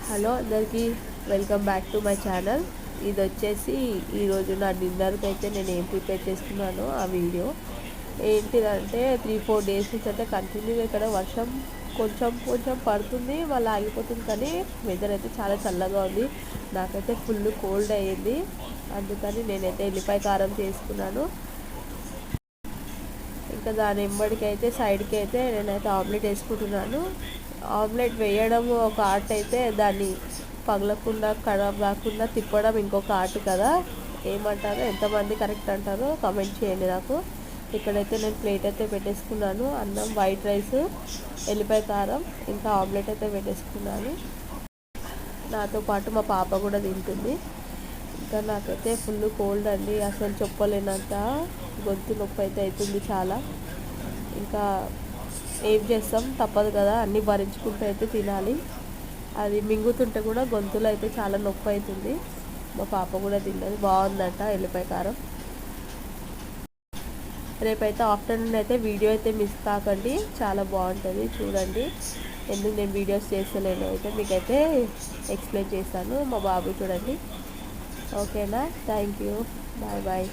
Hello అందరికీ, welcome back to my channel. ఇది వచ్చేసి ఈరోజు నా డిన్నర్కి అయితే నేను ఏం ప్రిపేర్ చేసుకున్నానో ఆ వీడియో. ఏంటిదంటే 3-4 డేస్ నుంచి అయితే కంటిన్యూగా ఇక్కడ వర్షం కొంచెం కొంచెం పడుతుంది, మళ్ళీ ఆగిపోతుంది. కానీ వెదర్ అయితే చాలా చల్లగా ఉంది. నాకైతే ఫుల్ కోల్డ్ అయ్యింది. అందుకని నేనైతే ఎల్లిపాయ కారం చేసుకున్నాను. ఇంకా దాని ఎంబడికైతే సైడ్కి అయితే నేనైతే ఆమ్లెట్ వేసుకుంటున్నాను. ఆమ్లెట్ వేయడం ఒక ఆర్ట్ అయితే, దాన్ని పగలకుండా ఖరాబ్ కాకుండా తిప్పడం ఇంకొక ఆర్ట్ కదా. ఏమంటారో, ఎంతమంది కరెక్ట్ అంటారో కామెంట్ చేయండి నాకు. ఇక్కడైతే నేను ప్లేట్ అయితే పెట్టేసుకున్నాను. అన్నం, వైట్ రైస్, ఎల్లిపాయ కారం, ఇంకా ఆమ్లెట్ అయితే పెట్టేసుకున్నాను. నాతో పాటు మా పాప కూడా తింటుంది. ఇంకా నాకైతే ఫుల్ కోల్డ్ అండి, అసలు చెప్పలేనంత గొంతు నొప్పి అయితే అవుతుంది చాలా. ఇంకా ఏం చేస్తాం, తప్పదు కదా, అన్నీ భరించుకుంటూ అయితే తినాలి. అది మింగుతుంటే కూడా గొంతులో అయితే చాలా నొప్పి అవుతుంది. మా పాప కూడా తిన్నది, బాగుందంట ఎల్లిపాయ కారం. రేపైతే ఆఫ్టర్నూన్ అయితే వీడియో అయితే మిస్ కాకండి, చాలా బాగుంటుంది చూడండి. ఎందుకు నేను వీడియోస్ చేస్తలేను అయితే మీకైతే ఎక్స్ప్లెయిన్ చేస్తాను. మా బాబు చూడండి. ఓకేనా, థ్యాంక్ యూ, బాయ్ బాయ్.